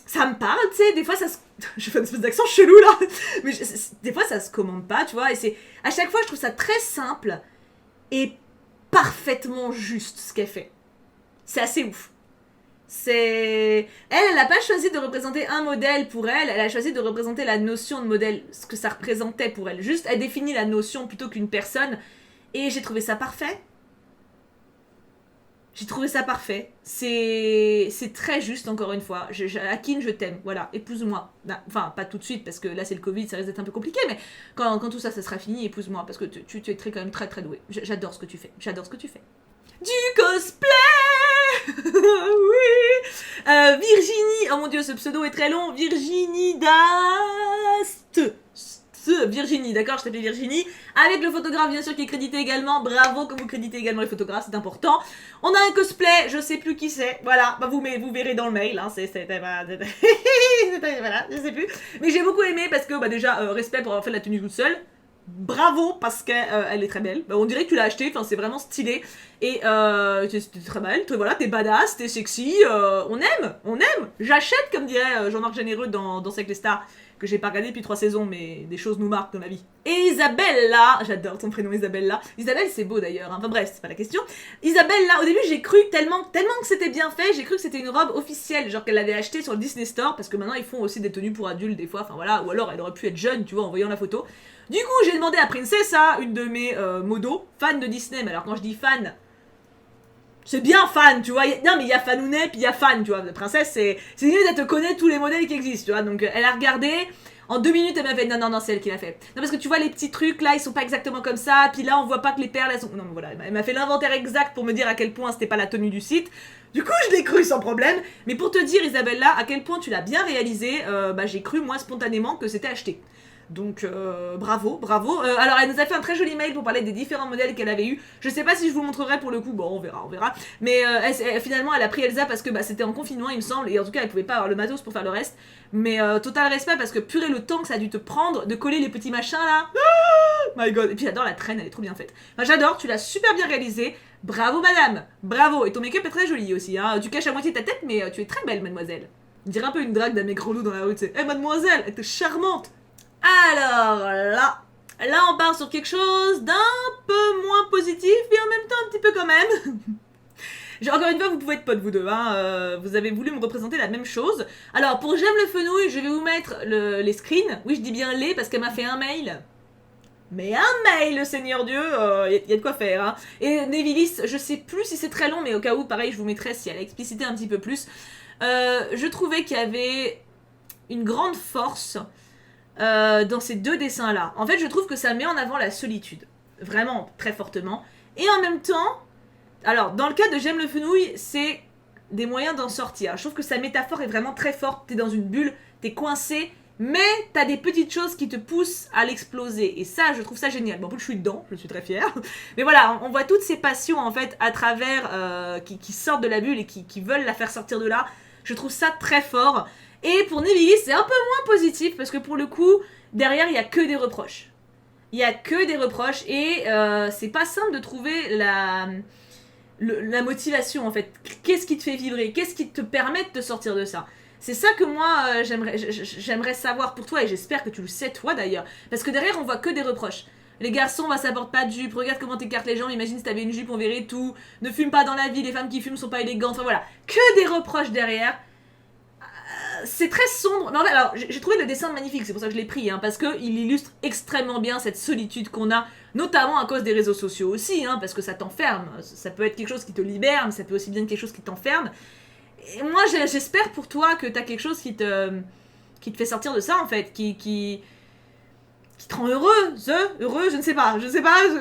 ça me parle, tu sais, des fois ça se... je fais une espèce d'accent chelou là, mais des fois ça se commande pas, tu vois, et c'est, à chaque fois je trouve ça très simple, et parfaitement juste ce qu'elle fait, c'est assez ouf. Elle n'a pas choisi de représenter un modèle pour elle, elle a choisi de représenter la notion de modèle, ce que ça représentait pour elle. Juste, elle définit la notion plutôt qu'une personne, et j'ai trouvé ça parfait. J'ai trouvé ça parfait. C'est très juste, encore une fois. Akin, je t'aime, voilà, épouse-moi. Enfin, pas tout de suite, parce que là c'est le Covid, ça risque d'être un peu compliqué, mais quand tout ça sera fini, épouse-moi, parce que tu es quand même très très doué. J'adore ce que tu fais, Du cosplay. Oui. Virginie, oh mon dieu, ce pseudo est très long. Virginie Virginie, d'accord, je t'appelle Virginie. Avec le photographe, bien sûr, qui est crédité également. Bravo que vous créditez également les photographes, c'est important. On a un cosplay, je sais plus qui c'est. Voilà, bah vous verrez dans le mail. Hein, voilà, je sais plus. Mais j'ai beaucoup aimé parce que, bah déjà, respect pour avoir fait la tenue toute seule. Bravo, parce qu'elle est très belle. On dirait que tu l'as acheté, enfin c'est vraiment stylé. Et t'es très belle, voilà, t'es badass, t'es sexy, on aime. J'achète, comme dirait Jean-Marc Généreux dans Danser avec les stars, que j'ai pas regardé depuis 3 saisons, mais des choses nous marquent dans la vie. Et Isabella, j'adore ton prénom Isabella. Isabelle c'est beau d'ailleurs, hein. Enfin bref, c'est pas la question. Isabella, au début j'ai cru tellement que c'était bien fait, j'ai cru que c'était une robe officielle, genre qu'elle l'avait achetée sur le Disney Store, parce que maintenant ils font aussi des tenues pour adultes des fois, enfin voilà, ou alors elle aurait pu être jeune, tu vois, en voyant la photo. Du coup, j'ai demandé à Princessa, une de mes modos, fan de Disney, mais alors quand je dis fan, c'est bien fan, tu vois. Non, mais il y a Fanounet, puis il y a fan, tu vois. La princesse, c'est limite, elle te connaît tous les modèles qui existent, tu vois. Donc, elle a regardé. En 2 minutes, elle m'a fait non, c'est elle qui l'a fait. Non, parce que tu vois, les petits trucs là, ils sont pas exactement comme ça. Puis là, on voit pas que les perles, elles sont. Non, mais voilà, elle m'a fait l'inventaire exact pour me dire à quel point c'était pas la tenue du site. Du coup, je l'ai cru sans problème. Mais pour te dire, Isabella, à quel point tu l'as bien réalisé, j'ai cru, moi, spontanément, que c'était acheté. Donc bravo. Alors elle nous a fait un très joli mail pour parler des différents modèles qu'elle avait eu. Je sais pas si je vous le montrerai pour le coup, bon on verra. Mais finalement elle a pris Elsa parce que c'était en confinement il me semble, et en tout cas elle pouvait pas avoir le matos pour faire le reste. Mais total respect parce que purée le temps que ça a dû te prendre de coller les petits machins là. Oh my god. Et puis j'adore la traîne, elle est trop bien faite. Enfin, j'adore, tu l'as super bien réalisé. Bravo madame, bravo. Et ton make-up est très joli aussi, hein. Tu caches à moitié ta tête mais tu es très belle mademoiselle. On dirait un peu une drague d'un mec relou dans la rue, tu sais. Eh mademoiselle, elle était charmante. Alors là on part sur quelque chose d'un peu moins positif, mais en même temps un petit peu quand même. Encore une fois, vous pouvez être potes vous deux, hein. Vous avez voulu me représenter la même chose. Alors pour J'aime le fenouil, je vais vous mettre les screens. Oui, je dis bien les parce qu'elle m'a fait un mail. Mais un mail, Seigneur Dieu, y a de quoi faire, hein. Et Nevilis, je sais plus si c'est très long, mais au cas où, pareil, je vous mettrai si elle a explicité un petit peu plus. Je trouvais qu'il y avait une grande force dans ces 2 dessins-là. En fait, je trouve que ça met en avant la solitude. Vraiment, très fortement. Et en même temps, alors, dans le cas de J'aime le fenouil, c'est des moyens d'en sortir. Je trouve que sa métaphore est vraiment très forte. T'es dans une bulle, t'es coincé, mais t'as des petites choses qui te poussent à l'exploser. Et ça, je trouve ça génial. Bon, je suis dedans, je suis très fière. Mais voilà, on voit toutes ces passions, en fait, à travers, qui sortent de la bulle et qui veulent la faire sortir de là. Je trouve ça très fort. Et pour Nevilis, c'est un peu moins positif parce que pour le coup, derrière, il n'y a que des reproches. Il n'y a que des reproches et c'est pas simple de trouver la motivation en fait. Qu'est-ce qui te fait vibrer? Qu'est-ce qui te permet de te sortir de ça? C'est ça que moi, j'aimerais savoir pour toi et j'espère que tu le sais toi d'ailleurs. Parce que derrière, on voit que des reproches. Les garçons, ça porte pas de jupe, regarde comment t'écartes les jambes, imagine si t'avais une jupe, on verrait tout. Ne fume pas dans la vie, les femmes qui fument sont pas élégantes, enfin voilà. Que des reproches derrière. C'est très sombre. Mais en fait, alors, j'ai trouvé le dessin magnifique, c'est pour ça que je l'ai pris, hein, parce qu'il illustre extrêmement bien cette solitude qu'on a, notamment à cause des réseaux sociaux aussi, hein, parce que ça t'enferme. Ça peut être quelque chose qui te libère, mais ça peut aussi bien être quelque chose qui t'enferme. Et moi, j'espère pour toi que t'as quelque chose qui te fait sortir de ça, en fait, qui te rend heureux, je ne sais pas,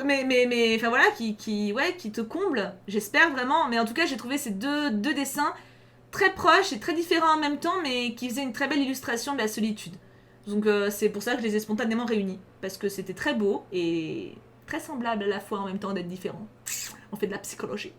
mais enfin voilà, qui te comble, j'espère vraiment. Mais en tout cas, j'ai trouvé ces deux dessins très proches et très différents en même temps, mais qui faisaient une très belle illustration de la solitude. Donc c'est pour ça que je les ai spontanément réunis, parce que c'était très beau et très semblable à la fois en même temps d'être différents. On fait de la psychologie.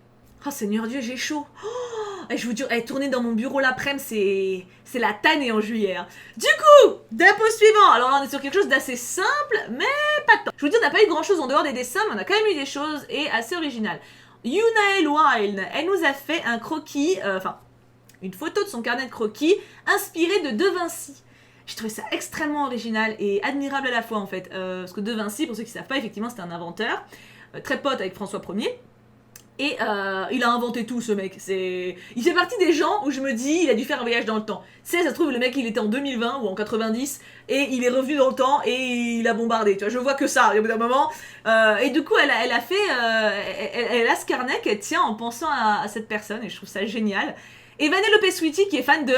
Oh Seigneur Dieu, j'ai chaud. Oh, et je vous dis, tourner dans mon bureau l'après-midi, c'est la tannée en juillet. Hein. Du coup, dépôt suivant. Alors là, on est sur quelque chose d'assez simple, mais pas tant. Je vous dis, on n'a pas eu grand-chose en dehors des dessins, mais on a quand même eu des choses et assez originales. Yunael Wild, elle nous a fait un croquis, une photo de son carnet de croquis inspiré de De Vinci. J'ai trouvé ça extrêmement original et admirable à la fois en fait. Parce que De Vinci, pour ceux qui ne savent pas, effectivement, c'était un inventeur, très pote avec François Ier. Et il a inventé tout ce mec. Il fait partie des gens où je me dis, il a dû faire un voyage dans le temps. Tu sais, ça se trouve, le mec il était en 2020 ou en 90 et il est revenu dans le temps et il a bombardé. Tu vois, je vois que ça au bout d'un moment. Et du coup, elle a fait. Elle a ce carnet qu'elle tient en pensant à cette personne et je trouve ça génial. Et Vanellope Sweetie qui est fan de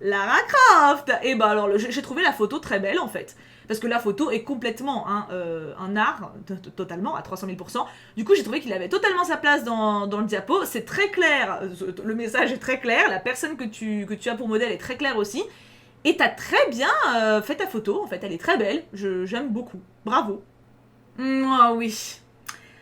Lara Croft. Et bah alors, j'ai trouvé la photo très belle en fait. Parce que la photo est complètement un art, totalement, à 300 000%. Du coup, j'ai trouvé qu'il avait totalement sa place dans le diapo. C'est très clair, le message est très clair, la personne que tu as pour modèle est très claire aussi. Et t'as très bien fait ta photo, en fait, elle est très belle, j'aime beaucoup. Bravo. Ah oui.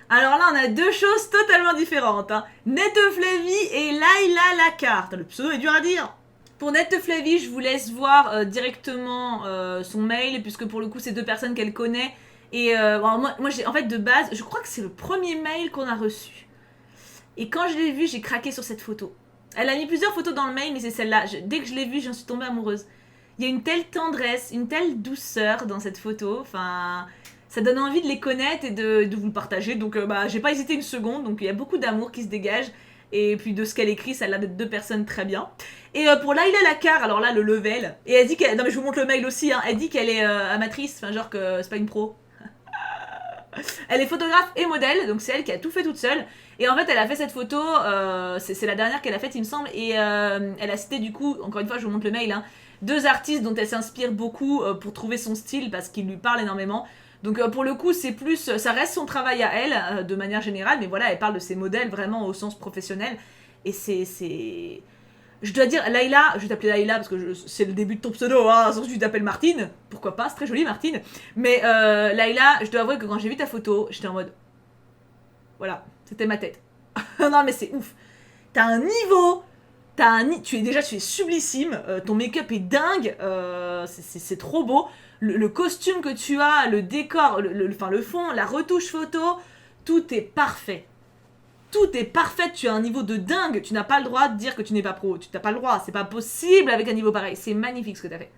Alors là, on a deux choses totalement différentes. Hein. Neteflavie et Laila Lacarte. Le pseudo est dur à dire. Pour Neteflavie, je vous laisse voir directement son mail, puisque pour le coup, c'est deux personnes qu'elle connaît. Et moi j'ai, en fait, de base, je crois que c'est le premier mail qu'on a reçu. Et quand je l'ai vu, j'ai craqué sur cette photo. Elle a mis plusieurs photos dans le mail, mais c'est celle-là. Dès que je l'ai vue, j'en suis tombée amoureuse. Il y a une telle tendresse, une telle douceur dans cette photo. Enfin, ça donne envie de les connaître et de vous le partager. Donc, j'ai pas hésité une seconde. Donc, il y a beaucoup d'amour qui se dégage. Et puis de ce qu'elle écrit, ça a l'air d'être deux personnes très bien. Et pour Laila Lacarte, alors là, le level. Et elle dit qu'elle... Non mais je vous montre le mail aussi, hein. Elle dit qu'elle est amatrice, enfin genre que c'est pas une pro. Elle est photographe et modèle, donc c'est elle qui a tout fait toute seule. Et en fait, elle a fait cette photo, c'est la dernière qu'elle a faite, il me semble. Et elle a cité du coup, encore une fois, je vous montre le mail, hein, deux artistes dont elle s'inspire beaucoup pour trouver son style, parce qu'ils lui parlent énormément. Donc pour le coup, c'est plus, ça reste son travail à elle, de manière générale, mais voilà, elle parle de ses modèles vraiment au sens professionnel. Et c'est... Je dois dire, Laila, je vais t'appeler Laila parce que c'est le début de ton pseudo, hein, sauf que tu t'appelles Martine, pourquoi pas, c'est très joli Martine. Mais Laila, je dois avouer que quand j'ai vu ta photo, j'étais en mode... Voilà, c'était ma tête. Non mais c'est ouf. T'as un niveau, tu es sublissime, ton make-up est dingue, c'est trop beau. Le costume que tu as, le décor, le fond, la retouche photo, tout est parfait. Tout est parfait, tu as un niveau de dingue, tu n'as pas le droit de dire que tu n'es pas pro, tu n'as pas le droit, c'est pas possible avec un niveau pareil, c'est magnifique ce que tu as fait.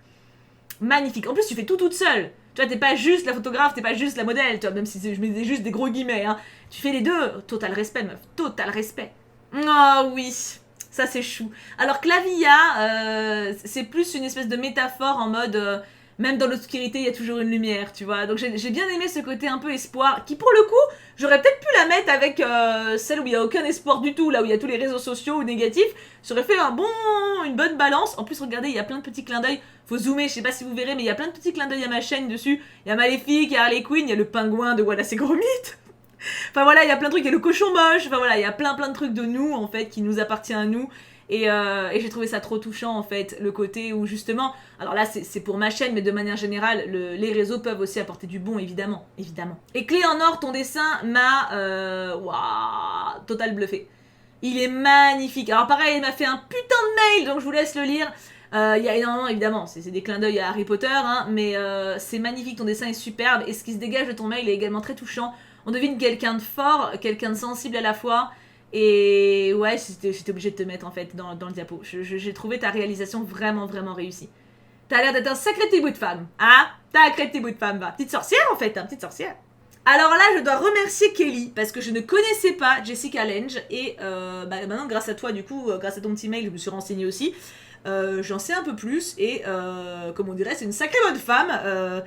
Magnifique, en plus tu fais tout toute seule, tu vois, t'es pas juste la photographe, t'es pas juste la modèle, tu vois, même si je mets juste des gros guillemets, hein. Tu fais les deux, total respect meuf, total respect. Oh oui, ça c'est chou. Alors Clavia, c'est plus une espèce de métaphore en mode... même dans l'obscurité, il y a toujours une lumière, tu vois. Donc j'ai bien aimé ce côté un peu espoir, qui pour le coup, j'aurais peut-être pu la mettre avec celle où il n'y a aucun espoir du tout, là où il y a tous les réseaux sociaux ou négatifs. Ça aurait fait une bonne balance. En plus, regardez, il y a plein de petits clins d'œil. Faut zoomer, je sais pas si vous verrez, mais il y a plein de petits clins d'œil à ma chaîne dessus. Il y a Maléfique, il y a Harley Quinn, il y a le pingouin de Wallace et Gromit. Enfin voilà, il y a plein de trucs, il y a le cochon moche. Enfin voilà, il y a plein de trucs de nous, en fait, qui nous appartient à nous. Et j'ai trouvé ça trop touchant en fait, le côté où justement, alors là c'est pour ma chaîne, mais de manière générale, les réseaux peuvent aussi apporter du bon, évidemment. Et Clé en or, ton dessin m'a total bluffé. Il est magnifique. Alors pareil, il m'a fait un putain de mail, donc je vous laisse le lire. Il y a énormément, évidemment, c'est des clins d'œil à Harry Potter, hein, mais c'est magnifique, ton dessin est superbe, et ce qui se dégage de ton mail est également très touchant. On devine quelqu'un de fort, quelqu'un de sensible à la fois. Et ouais, j'étais obligée de te mettre en fait dans le diapo. J'ai trouvé ta réalisation vraiment réussie. T'as l'air d'être un sacré petit bout de femme. Hein? T'as un sacré petit bout de femme, va. Petite sorcière en fait, hein, petite sorcière. Alors là, je dois remercier Kelly parce que je ne connaissais pas Jessica Lange. Et maintenant, grâce à toi, du coup, grâce à ton petit mail, je me suis renseignée aussi. J'en sais un peu plus. Et comme on dirait, c'est une sacrée bonne femme.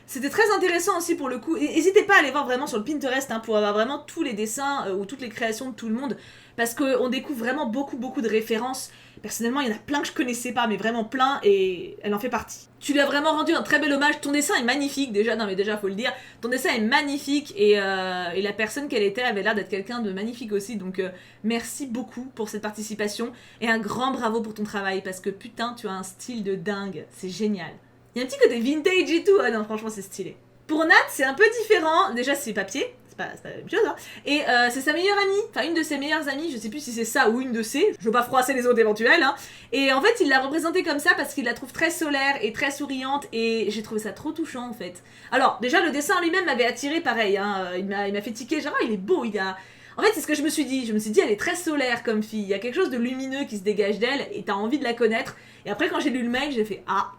C'était très intéressant aussi pour le coup. N'hésitez pas à aller voir vraiment sur le Pinterest hein, pour avoir vraiment tous les dessins ou toutes les créations de tout le monde. Parce qu'on découvre vraiment beaucoup de références. Personnellement, il y en a plein que je connaissais pas, mais vraiment plein, et elle en fait partie. Tu lui as vraiment rendu un très bel hommage. Ton dessin est magnifique, déjà faut le dire. Ton dessin est magnifique, et la personne qu'elle était avait l'air d'être quelqu'un de magnifique aussi. Donc merci beaucoup pour cette participation, et un grand bravo pour ton travail, parce que putain, tu as un style de dingue. C'est génial. Il y a un petit côté vintage et tout. Ah non, franchement, c'est stylé. Pour Nat, c'est un peu différent. Déjà, c'est papier. C'est pas la même chose, hein. Et c'est sa meilleure amie. Enfin, une de ses meilleures amies. Je sais plus si c'est ça ou une de ses. Je veux pas froisser les autres éventuels, hein. Et en fait, il l'a représentée comme ça parce qu'il la trouve très solaire et très souriante. Et j'ai trouvé ça trop touchant, en fait. Alors, déjà, le dessin lui-même m'avait attiré pareil, hein. Il m'a fait tiquer. Genre, oh, il est beau, il a... En fait, c'est ce que je me suis dit. Je me suis dit, elle est très solaire comme fille. Il y a quelque chose de lumineux qui se dégage d'elle et t'as envie de la connaître. Et après, quand j'ai lu le mail, j'ai fait, ah...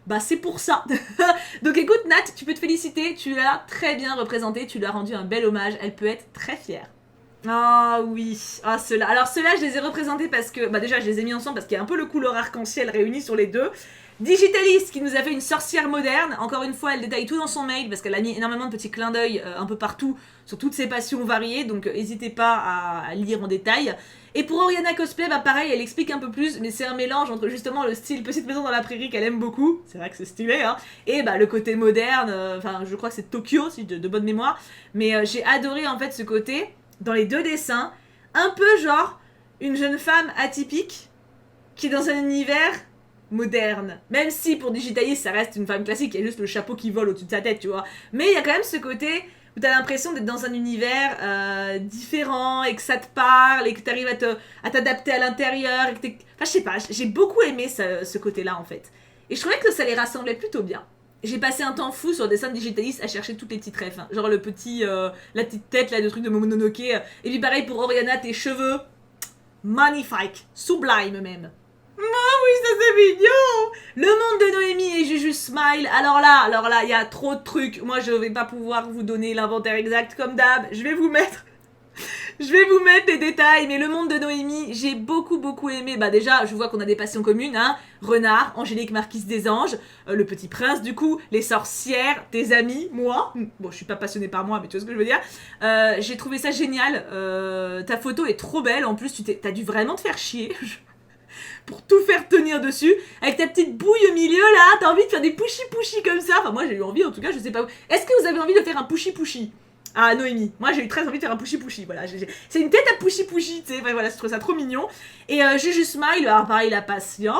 Bah c'est pour ça. Donc écoute Nat, tu peux te féliciter, tu l'as très bien représenté, tu lui as rendu un bel hommage, elle peut être très fière. Ah oui, ah ceux-là. Alors ceux-là je les ai représentés parce que, bah déjà je les ai mis ensemble parce qu'il y a un peu le couleur arc-en-ciel réuni sur les deux. Digitalist qui nous a fait une sorcière moderne, encore une fois elle détaille tout dans son mail parce qu'elle a mis énormément de petits clins d'œil un peu partout sur toutes ses passions variées, donc n'hésitez pas à lire en détail. Et pour Oriana Cosplay, bah pareil, elle explique un peu plus, mais c'est un mélange entre justement le style petite maison dans la prairie qu'elle aime beaucoup, c'est vrai que c'est stylé, hein, et bah le côté moderne, enfin je crois que c'est Tokyo, si de bonne mémoire, mais j'ai adoré en fait ce côté, dans les deux dessins, un peu genre une jeune femme atypique, qui est dans un univers moderne. Même si pour Digitalis ça reste une femme classique, il y a juste le chapeau qui vole au-dessus de sa tête, tu vois, mais il y a quand même ce côté... où t'as l'impression d'être dans un univers différent et que ça te parle et que t'arrives à t'adapter à l'intérieur et que t'es... Enfin, je sais pas, j'ai beaucoup aimé ce côté-là, en fait. Et je trouvais que ça les rassemblait plutôt bien. J'ai passé un temps fou sur le dessin de Digitalis à chercher toutes les petites refs, hein. Genre le petit... la petite tête, là, de truc de Momononoke. Et puis pareil pour Oriana, tes cheveux. Magnifique. Sublime, même. Oh oui, ça c'est mignon. Le monde de Noémie et Juju Smile. Alors là, il y a trop de trucs. Moi, je vais pas pouvoir vous donner l'inventaire exact comme d'hab. Je vais vous mettre les détails. Mais le monde de Noémie, j'ai beaucoup aimé. Bah déjà, je vois qu'on a des passions communes, hein. Renard, Angélique Marquise des Anges, le Petit Prince, du coup, les sorcières, tes amis, moi. Bon, je suis pas passionnée par moi, mais tu vois ce que je veux dire. J'ai trouvé ça génial. Ta photo est trop belle. En plus, t'as dû vraiment te faire chier. Pour tout faire tenir dessus, avec ta petite bouille au milieu là, t'as envie de faire des pushy comme ça. Enfin, moi j'ai eu envie, en tout cas, je sais pas où. Est-ce que vous avez envie de faire un pushy? Ah, Noémie, moi j'ai eu très envie de faire un pushy, voilà. C'est une tête à pushy, tu sais, enfin, voilà, je trouve ça trop mignon. Et Juju Smile, alors pareil, la patience,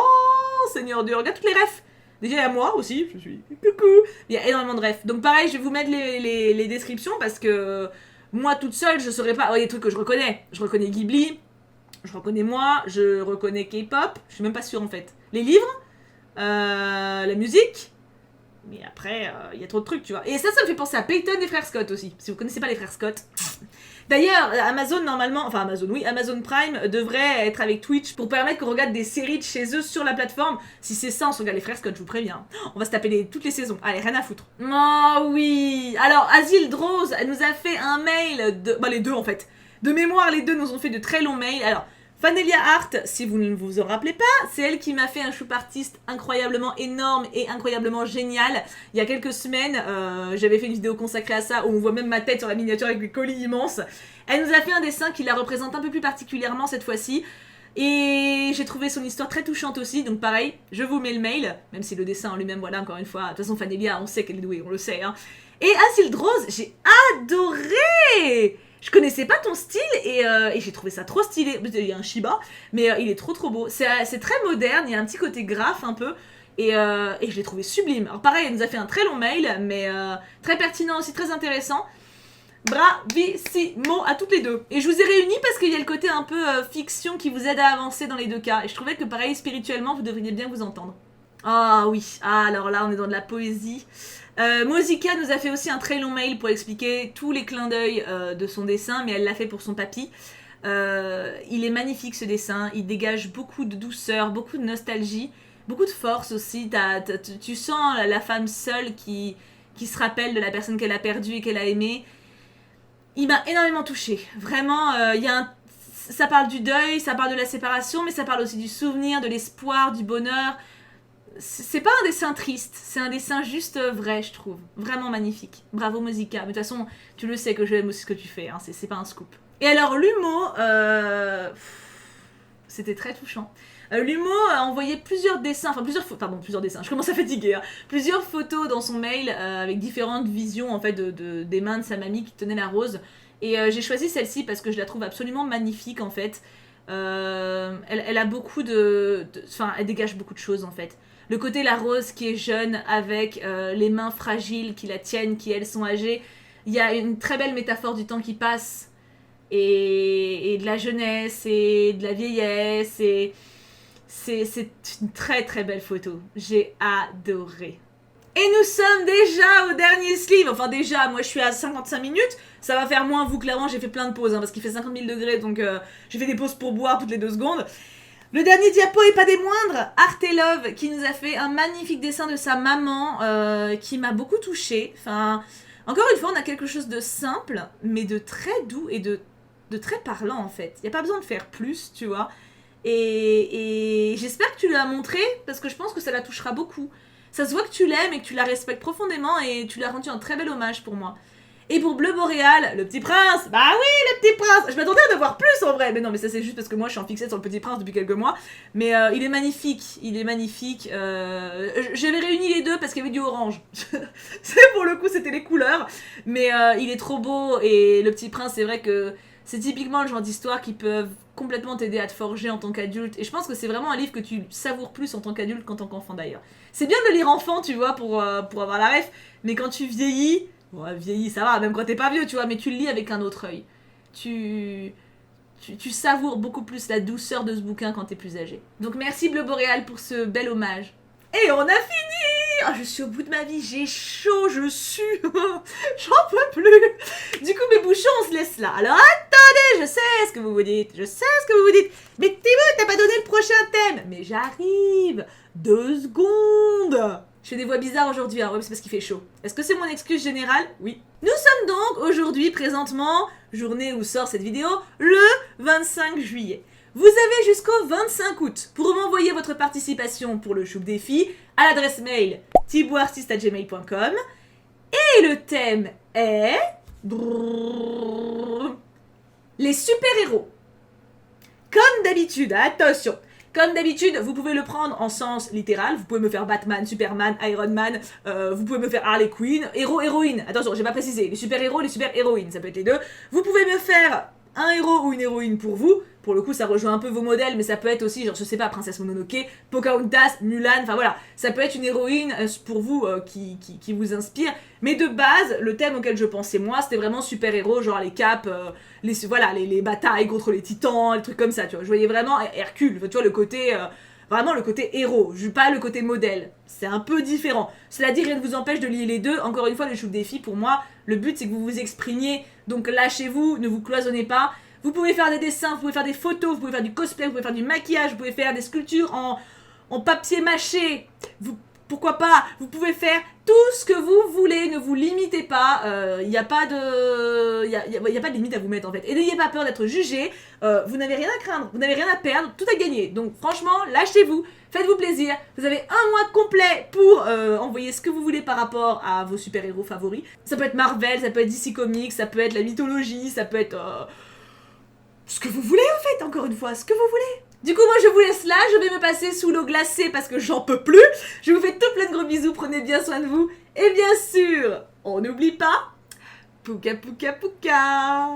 Seigneur Dieu, regarde toutes les refs. Déjà, il y a moi aussi, je suis coucou. Il y a énormément de refs. Donc pareil, je vais vous mettre les descriptions parce que moi toute seule, je saurais pas. Oh, il y a des trucs que je reconnais. Je reconnais Ghibli. Je reconnais moi, je reconnais K-pop, je suis même pas sûre en fait. Les livres, la musique, mais après, il y a trop de trucs, tu vois. Et ça me fait penser à Peyton des frères Scott aussi, si vous connaissez pas les frères Scott. D'ailleurs, Amazon normalement, enfin Amazon oui, Amazon Prime devrait être avec Twitch pour permettre qu'on regarde des séries de chez eux sur la plateforme. Si c'est ça, on se regarde les frères Scott, je vous préviens. On va se taper toutes les saisons. Allez, rien à foutre. Oh oui. Alors, Asile Drose, elle nous a fait un mail de... Bah les deux en fait. De mémoire, les deux nous ont fait de très longs mails. Alors, Fanelia Art, si vous ne vous en rappelez pas, c'est elle qui m'a fait un choup artiste incroyablement énorme et incroyablement génial. Il y a quelques semaines, j'avais fait une vidéo consacrée à ça, où on voit même ma tête sur la miniature avec des colis immenses. Elle nous a fait un dessin qui la représente un peu plus particulièrement cette fois-ci. Et j'ai trouvé son histoire très touchante aussi, donc pareil, je vous mets le mail, même si le dessin en lui-même, voilà, encore une fois, de toute façon Fanelia, on sait qu'elle est douée, on le sait, hein. Et Asile Rose, j'ai adoré! Je connaissais pas ton style et j'ai trouvé ça trop stylé. Il y a un Shiba, mais il est trop beau. C'est très moderne, il y a un petit côté graphe un peu. Et je l'ai trouvé sublime. Alors pareil, elle nous a fait un très long mail, mais très pertinent aussi, très intéressant. Bravissimo à toutes les deux. Et je vous ai réunis parce qu'il y a le côté un peu fiction qui vous aide à avancer dans les deux cas. Et je trouvais que pareil, spirituellement, vous devriez bien vous entendre. Ah oui, alors là on est dans de la poésie. Mosika nous a fait aussi un très long mail pour expliquer tous les clins d'œil de son dessin, mais elle l'a fait pour son papy. Il est magnifique ce dessin, il dégage beaucoup de douceur, beaucoup de nostalgie, beaucoup de force aussi. Tu sens la femme seule qui se rappelle de la personne qu'elle a perdue et qu'elle a aimée. Il m'a énormément touchée, vraiment. Ça parle du deuil, ça parle de la séparation, mais ça parle aussi du souvenir, de l'espoir, du bonheur. c'est pas un dessin triste, c'est un dessin juste vrai, je trouve. Vraiment magnifique. Bravo Mosika. Mais de toute façon, tu le sais que j'aime aussi ce que tu fais, hein. C'est pas un scoop. Et alors, Lumo, c'était très touchant. Lumo a envoyé plusieurs dessins, enfin plusieurs dessins, je commence à fatiguer, hein. Plusieurs photos dans son mail avec différentes visions en fait des mains de sa mamie qui tenait la rose. Et j'ai choisi celle-ci parce que je la trouve absolument magnifique en fait. Elle a beaucoup enfin, elle dégage beaucoup de choses en fait. Le côté la rose qui est jeune avec les mains fragiles qui la tiennent, qui elles sont âgées. Il y a une très belle métaphore du temps qui passe et de la jeunesse et de la vieillesse et c'est une très très belle photo. J'ai adoré. Et nous sommes déjà au dernier sleeve. Enfin déjà, moi je suis à 55 minutes. Ça va faire moins, vous clairement, j'ai fait plein de pauses, hein, parce qu'il fait 50 000 degrés, donc j'ai fait des pauses pour boire toutes les 2 secondes. Le dernier diapo est pas des moindres, Art et Love, qui nous a fait un magnifique dessin de sa maman, qui m'a beaucoup touchée. Enfin, encore une fois, on a quelque chose de simple, mais de très doux et de très parlant en fait. Il n'y a pas besoin de faire plus, tu vois. Et j'espère que tu l'as montré, parce que je pense que ça la touchera beaucoup. Ça se voit que tu l'aimes et que tu la respectes profondément et tu l'as rendu un très bel hommage pour moi. Et pour Bleu Boréal, le petit prince, bah oui, le petit prince. Je m'attendais à en voir plus en vrai, mais non, mais ça c'est juste parce que moi je suis en fixette sur le petit prince depuis quelques mois. Mais il est magnifique, J'avais réuni les deux parce qu'il y avait du orange. Pour le coup, c'était les couleurs. Mais il est trop beau et le petit prince, c'est vrai que c'est typiquement le genre d'histoire qui peuvent complètement t'aider à te forger en tant qu'adulte. Et je pense que c'est vraiment un livre que tu savoures plus en tant qu'adulte qu'en tant qu'enfant d'ailleurs. C'est bien de le lire enfant, tu vois, pour avoir la ref, mais quand tu vieillis, bon, vieillis, ça va, même quand t'es pas vieux, tu vois, mais tu le lis avec un autre œil. Tu savoures beaucoup plus la douceur de ce bouquin quand t'es plus âgé. Donc merci Bleu Boréal pour ce bel hommage. Et on a fini! Oh, je suis au bout de ma vie, j'ai chaud, je sue, j'en peux plus. Du coup, mes bouchons, on se laisse là. Alors attendez, je sais ce que vous vous dites, Mais Thibaut, t'as pas donné le prochain thème. Mais j'arrive, 2 secondes. Je fais des voix bizarres aujourd'hui, hein, ouais, c'est parce qu'il fait chaud. Est-ce que c'est mon excuse générale? Oui. Nous sommes donc aujourd'hui, présentement, journée où sort cette vidéo, le 25 juillet. Vous avez jusqu'au 25 août pour m'envoyer votre participation pour le Choupe Défi à l'adresse mail thibouartiste@gmail.com et le thème est... les super-héros. Comme d'habitude, attention. Comme d'habitude, vous pouvez le prendre en sens littéral. Vous pouvez me faire Batman, Superman, Iron Man. Vous pouvez me faire Harley Quinn, héros, héroïne. Attention, j'ai pas précisé. Les super-héros, les super-héroïnes, ça peut être les deux. Vous pouvez me faire un héros ou une héroïne pour vous. Pour le coup, ça rejoint un peu vos modèles, mais ça peut être aussi, genre, je sais pas, Princesse Mononoke, Pocahontas, Mulan, enfin voilà. Ça peut être une héroïne pour vous qui vous inspire. Mais de base, le thème auquel je pensais moi, c'était vraiment super-héros, genre les capes, les batailles contre les titans, les trucs comme ça, tu vois. Je voyais vraiment Hercule, tu vois, le côté... vraiment le côté héros, pas le côté modèle. C'est un peu différent. Cela dit, rien ne vous empêche de lier les deux. Encore une fois, le Choupe Défi, pour moi, le but c'est que vous vous exprimiez. Donc lâchez-vous, ne vous cloisonnez pas. Vous pouvez faire des dessins, vous pouvez faire des photos, vous pouvez faire du cosplay, vous pouvez faire du maquillage, vous pouvez faire des sculptures en papier mâché. Pourquoi pas? Vous pouvez faire tout ce que vous voulez, ne vous limitez pas. Il n'y a pas de... y a pas de limite à vous mettre en fait. Et n'ayez pas peur d'être jugé. Vous n'avez rien à craindre, vous n'avez rien à perdre, tout à gagner. Donc franchement, lâchez-vous, faites-vous plaisir. Vous avez un mois complet pour envoyer ce que vous voulez par rapport à vos super-héros favoris. Ça peut être Marvel, ça peut être DC Comics, ça peut être la mythologie, ça peut être... ce que vous voulez en fait, encore une fois, ce que vous voulez. Du coup, moi je vous laisse là, je vais me passer sous l'eau glacée parce que j'en peux plus. Je vous fais tout plein de gros bisous, prenez bien soin de vous. Et bien sûr, on n'oublie pas, pouka pouka pouka.